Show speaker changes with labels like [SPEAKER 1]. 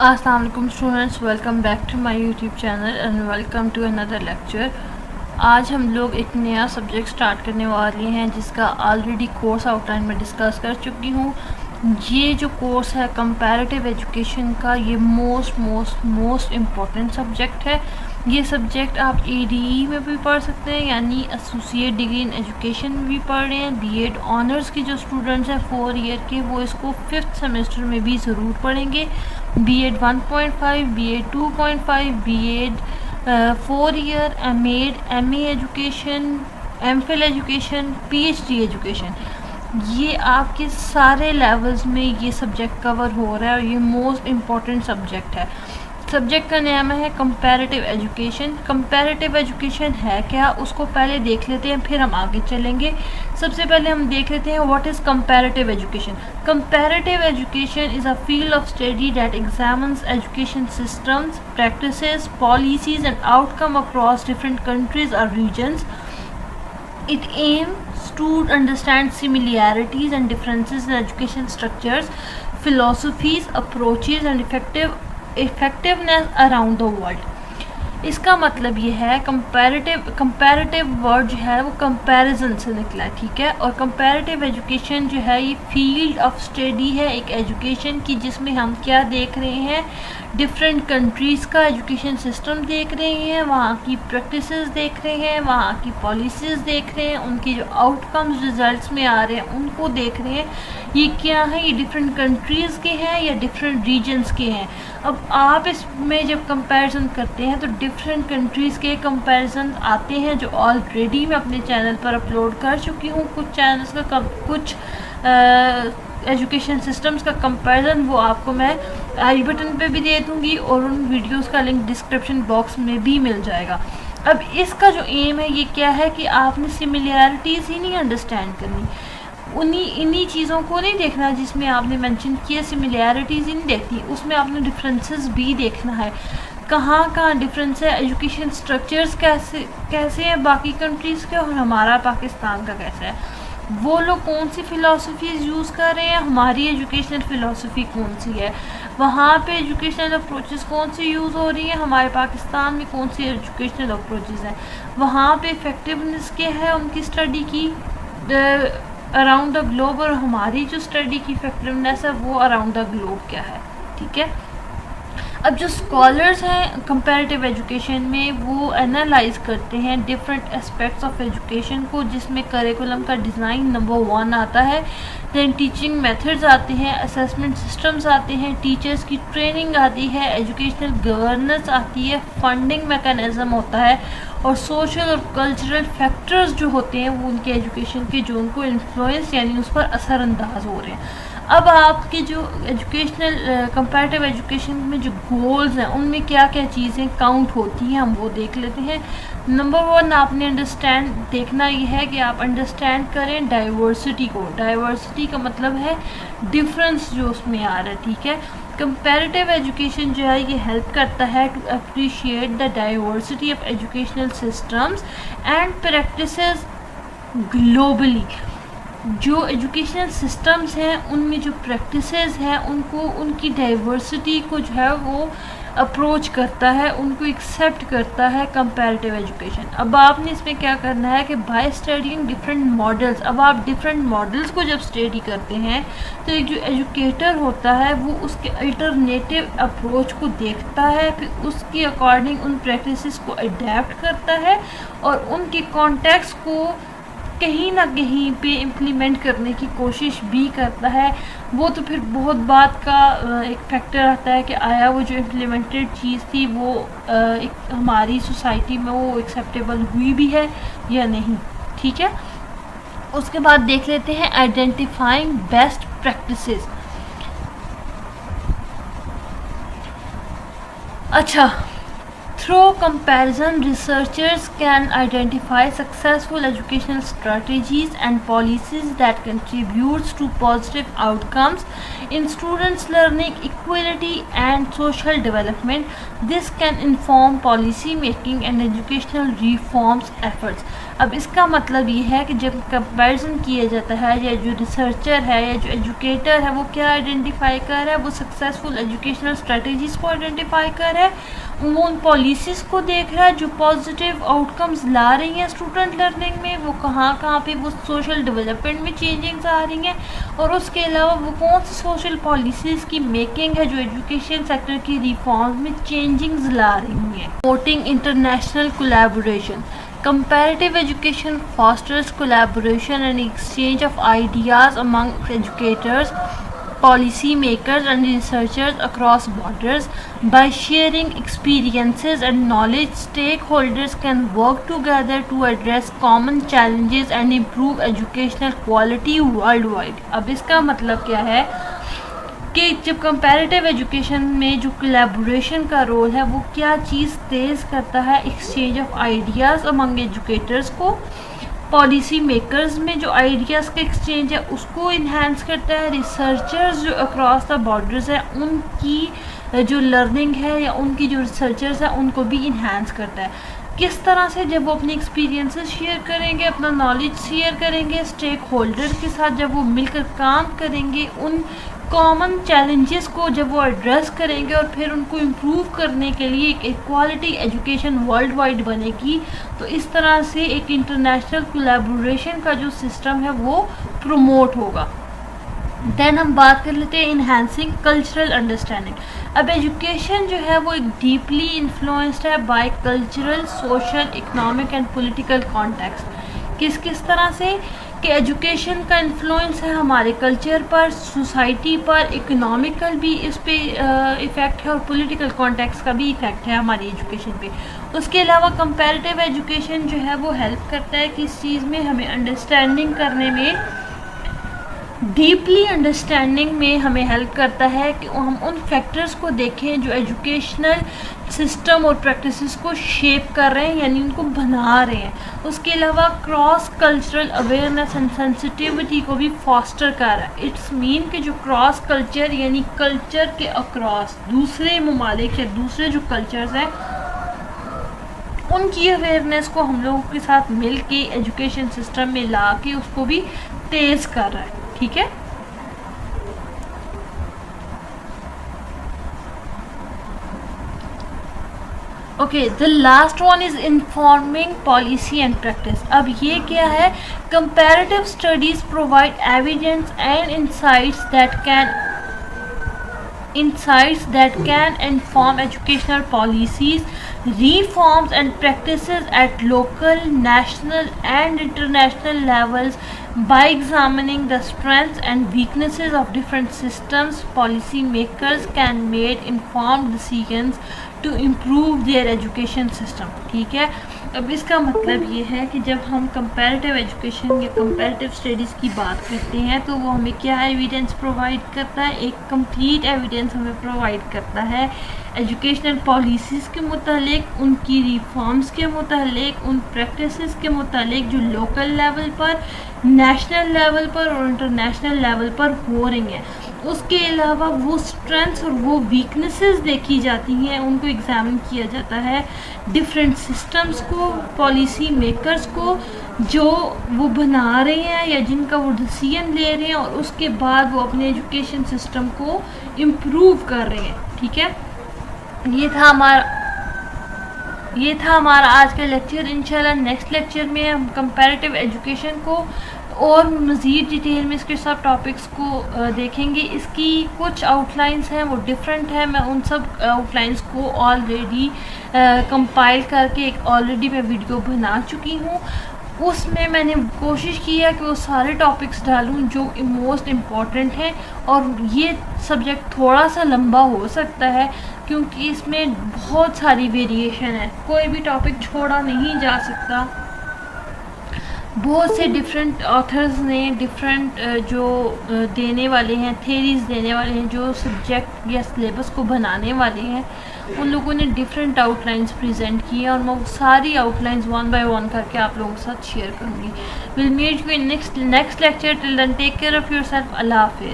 [SPEAKER 1] अस्सलाम वालेकुम students, welcome back to my YouTube channel and welcome to another lecture. आज हम लोग एक नया सब्जेक्ट स्टार्ट करने वाले हैं जिसका ऑलरेडी कोर्स आउटलाइन में डिस्कस कर चुकी हूँ। ये जो कोर्स है कंपैरेटिव एजुकेशन का, ये मोस्ट इम्पॉर्टेंट सब्जेक्ट है। ये सब्जेक्ट आप ADE में भी पढ़ सकते हैं, यानी एसोसिएट डिग्री इन एजुकेशन में भी पढ़ रहे हैं। B.Ed ऑनर्स के जो स्टूडेंट्स हैं 4 ईयर के, वो इसको 5th सेमेस्टर में भी ज़रूर पढ़ेंगे। B.Ed 1.5, B.Ed 2.5, B.Ed 4 year, M.Ed, MA education, M.Phil education, PhD education, ये आपके सारे लेवल्स में ये सब्जेक्ट कवर हो रहा है और ये मोस्ट इम्पॉर्टेंट सब्जेक्ट है। सब्जेक्ट का नाम है कंपैरेटिव एजुकेशन। कंपैरेटिव एजुकेशन है क्या, उसको पहले देख लेते हैं, फिर हम आगे चलेंगे। सबसे पहले हम देख लेते हैं what is comparative education. Comparative education is a field of study that examines education systems, practices, policies and outcome across different countries और regions. It aims to understand similarities and differences in education structures, philosophies, approaches and effectiveness around the world. इसका मतलब ये है comparative word जो है वो comparison से निकला है, ठीक है। और कंपैरेटिव एजुकेशन जो है ये फील्ड ऑफ स्टडी है एक एजुकेशन की, जिसमें हम क्या देख रहे हैं, डिफरेंट कंट्रीज़ का एजुकेशन सिस्टम देख रहे हैं, वहाँ की प्रैक्टिसेस देख रहे हैं, वहाँ की पॉलिसीज़ देख रहे हैं, उनकी जो आउटकम्स रिजल्ट्स में आ रहे हैं उनको देख रहे हैं। ये क्या है, ये डिफरेंट कंट्रीज़ के हैं या डिफरेंट रीजन्स के हैं। अब आप इसमें जब कंपैरिजन करते हैं तो डिफरेंट कंट्रीज़ के कंपैरिजन आते हैं जो ऑलरेडी मैं अपने चैनल पर अपलोड कर चुकी हूँ। कुछ चैनल्स का कुछ एजुकेशन सिस्टम्स का कंपैरिजन वो आपको मैं आई बटन पे भी दे दूँगी और उन वीडियोस का लिंक डिस्क्रिप्शन बॉक्स में भी मिल जाएगा। अब इसका जो एम है ये क्या है कि आपने सिमिलैरिटीज़ ही नहीं अंडरस्टैंड करनी, इन्हीं चीज़ों को नहीं देखना जिसमें आपने मेंशन किया, सिमिलैरिटीज़ ही नहीं देखनी, उसमें आपने डिफरेंसेस भी देखना है। कहाँ डिफरेंस है, एजुकेशन स्ट्रक्चर्स कैसे हैं बाकी कंट्रीज़ के और हमारा पाकिस्तान का कैसा है, वो लोग कौन सी फ़िलासफ़ीज़ यूज़ कर रहे हैं, हमारी एजुकेशनल फ़िलासफ़ी कौन सी है, वहाँ पे एजुकेशनल अप्रोचेस कौन सी यूज़ हो रही हैं, हमारे पाकिस्तान में कौन सी एजुकेशनल अप्रोचेस हैं, वहाँ पे इफ़ेक्टिवनेस क्या है उनकी स्टडी की अराउंड द ग्लोब, और हमारी जो स्टडी की इफेक्टिवनेस है वो अराउंड द ग्लोब क्या है, ठीक है। अब जो स्कॉलर्स हैं कंपैरेटिव एजुकेशन में वो एनालाइज करते हैं डिफरेंट एस्पेक्ट्स ऑफ एजुकेशन को, जिसमें करिकुलम का डिज़ाइन नंबर 1 आता है, दैन टीचिंग मेथड्स आते हैं, असेसमेंट सिस्टम्स आते हैं, टीचर्स की ट्रेनिंग आती है, एजुकेशनल गवर्नेंस आती है, फंडिंग मैकेनिज़्म होता है, और सोशल और कल्चरल फैक्टर्स जो होते हैं वो उनके एजुकेशन के जो उनको इन्फ्लुएंस यानी उस पर असरअंदाज हो रहे हैं। अब आपके जो एजुकेशनल कंपैरेटिव एजुकेशन में जो गोल्स हैं उनमें क्या क्या चीज़ें काउंट होती हैं हम वो देख लेते हैं। नंबर 1 आपने देखना ये है कि आप अंडरस्टैंड करें डाइवर्सिटी को। डाइवर्सिटी का मतलब है डिफरेंस जो उसमें आ रहा है, ठीक है। कंपैरेटिव एजुकेशन जो है ये हेल्प करता है to appreciate the diversity of educational systems and practices globally. जो एजुकेशनल सिस्टम्स हैं उनमें जो प्रैक्टिसेस हैं उनको, उनकी डाइवर्सिटी को जो है वो अप्रोच करता है, उनको एक्सेप्ट करता है कंपैरेटिव एजुकेशन। अब आपने इसमें क्या करना है कि बाय स्टडीइंग डिफरेंट मॉडल्स, अब आप डिफरेंट मॉडल्स को जब स्टडी करते हैं तो एक जो एजुकेटर होता है वो उसके अल्टरनेटिव अप्रोच को देखता है, फिर उसके अकॉर्डिंग उन प्रैक्टिसेस को अडेप्ट करता है और उनके कॉन्टेक्स्ट को कहीं ना कहीं पे इम्प्लीमेंट करने की कोशिश भी करता है। वो तो फिर बहुत बात का एक फैक्टर आता है कि आया वो जो इम्प्लीमेंटेड चीज़ थी वो एक हमारी सोसाइटी में वो एक्सेप्टेबल हुई भी है या नहीं, ठीक है। उसके बाद देख लेते हैं आइडेंटिफाइंग बेस्ट प्रैक्टिसेस। अच्छा, through comparison, researchers can identify successful educational strategies and policies that contributes to positive outcomes in students' learning, equality and social development. This can inform policy making and educational reforms efforts. अब इसका मतलब ये है कि जब comparison किया जाता है, या जो रिसर्चर है या जो एजुकेटर है वो क्या आइडेंटिफाई कर रहा है, वो सक्सेसफुल एजुकेशनल स्ट्रेटजीज़ को आइडेंटिफाई कर रहा है, वो उन पॉलिसीज़ को देख रहा है जो पॉजिटिव आउटकम्स ला रही हैं स्टूडेंट लर्निंग में, वो कहाँ पे वो सोशल डेवलपमेंट में चेंजिंग्स आ रही हैं, और उसके अलावा वो कौन सी सोशल पॉलिसीज़ की मेकिंग है जो एजुकेशन सेक्टर की रिफॉर्म में चेंजिंग्स ला रही हैं। Promoting international collaboration, comparative education fosters collaboration and exchange of ideas among educators, policy makers and researchers across borders. By sharing experiences and knowledge, stakeholders can work together to address common challenges and improve educational quality worldwide. अब इसका मतलब क्या है कि जब comparative education में जो collaboration का रोल है वो क्या चीज़ तेज़ करता है, exchange of ideas among educators को, पॉलिसी मेकर्स में जो आइडियाज़ का एक्सचेंज है उसको इन्हांस करता है, रिसर्चर्स जो अक्रॉस द बॉर्डर्स है उनकी जो लर्निंग है या उनकी जो रिसर्चर्स है उनको भी इन्हांस करता है। किस तरह से, जब वो अपने एक्सपीरियंसेस शेयर करेंगे, अपना नॉलेज शेयर करेंगे, स्टेक होल्डर के साथ जब वो मिलकर काम करेंगे, उन कॉमन चैलेंजेस को जब वो एड्रेस करेंगे और फिर उनको इम्प्रूव करने के लिए एक क्वालिटी एजुकेशन वर्ल्ड वाइड बनेगी, तो इस तरह से एक इंटरनेशनल कोलैबोरेशन का जो सिस्टम है वो प्रमोट होगा। देन हम बात कर लेते हैं इन्हांसिंग कल्चरल अंडरस्टैंडिंग। अब एजुकेशन जो है वो एक डीपली इन्फ्लुएंस्ड है by cultural, social, economic and political context. किस तरह से कि एजुकेशन का इन्फ्लुएंस है हमारे कल्चर पर, सोसाइटी पर, इकोनॉमिकल भी इस पे इफ़ेक्ट है और पॉलिटिकल कॉन्टेक्स्ट का भी इफ़ेक्ट है हमारी एजुकेशन पे। उसके अलावा कंपैरेटिव एजुकेशन जो है वो हेल्प करता है कि इस चीज़ में हमें अंडरस्टैंडिंग करने में, डीपली अंडरस्टैंडिंग में हमें हेल्प करता है कि हम उन फैक्टर्स को देखें जो एजुकेशनल सिस्टम और प्रैक्टिसेस को शेप कर रहे हैं, यानी उनको बना रहे हैं। उसके अलावा cross cultural awareness and sensitivity को भी फॉस्टर कर रहा है। इट्स मीन कि जो क्रॉस कल्चर यानी कल्चर के अक्रॉस दूसरे ममालिक या दूसरे जो कल्चर्स हैं उनकी अवेयरनेस को हम लोगों के साथ मिल के एजुकेशन सिस्टम में ला के उसको भी तेज़ कर रहा है। ठीक है, okay, the last one is informing policy and practice. अब ये क्या है, comparative studies provide evidence and insights that can inform educational policies, reforms and practices at local, national and international levels. By examining the strengths and weaknesses of different systems, policy makers can make informed decisions to improve their education system. ठीक है, अब इसका मतलब ये है कि जब हम कंपैरेटिव एजुकेशन या कंपैरेटिव स्टडीज़ की बात करते हैं तो वो हमें क्या एविडेंस प्रोवाइड करता है, एक कंप्लीट एविडेंस हमें प्रोवाइड करता है एजुकेशनल पॉलिसीज़ के मुतालिक, उनकी रिफॉर्म्स के मुतालिक, उन प्रैक्टिसेस के मुतालिक जो लोकल लेवल पर, नेशनल लेवल पर और इंटरनेशनल लेवल पर हो रही हैं। उसके अलावा वो स्ट्रेंथ्स और वो वीकनेसेस देखी जाती हैं, उनको एग्जामिन किया जाता है, डिफरेंट सिस्टम्स को, पॉलिसी मेकर्स को जो वो बना रहे हैं या जिनका वो डिसीजन ले रहे हैं, और उसके बाद वो अपने एजुकेशन सिस्टम को इम्प्रूव कर रहे हैं। ठीक है, ये था हमारा आज का लेक्चर। इंशाल्लाह नेक्स्ट लेक्चर में हम कंपैरेटिव एजुकेशन को और मज़ीद डिटेल में इसके सब टॉपिक्स को देखेंगे। इसकी कुछ आउटलाइंस हैं वो डिफरेंट है, मैं उन सब आउटलाइंस को ऑलरेडी कंपाइल करके एक ऑलरेडी मैं वीडियो बना चुकी हूँ। उसमें मैंने कोशिश की है कि वो सारे टॉपिक्स डालूं जो मोस्ट इम्पॉर्टेंट हैं, और ये सब्जेक्ट थोड़ा सा लंबा हो सकता है क्योंकि इसमें बहुत सारी वेरिएशन है, कोई भी टॉपिक छोड़ा नहीं जा सकता। बहुत से डिफरेंट ऑथर्स ने डिफरेंट जो देने वाले हैं, थेरीज़ देने वाले हैं, जो सब्जेक्ट या सिलेबस को बनाने वाले हैं, उन लोगों ने डिफरेंट आउटलाइंस प्रेजेंट किए और मैं वो सारी आउटलाइंस वन बाय वन करके आप लोगों के साथ शेयर करूँगी। Will meet you in next lecture. Till then take care of yourself. अल्लाह हाफ़िज़।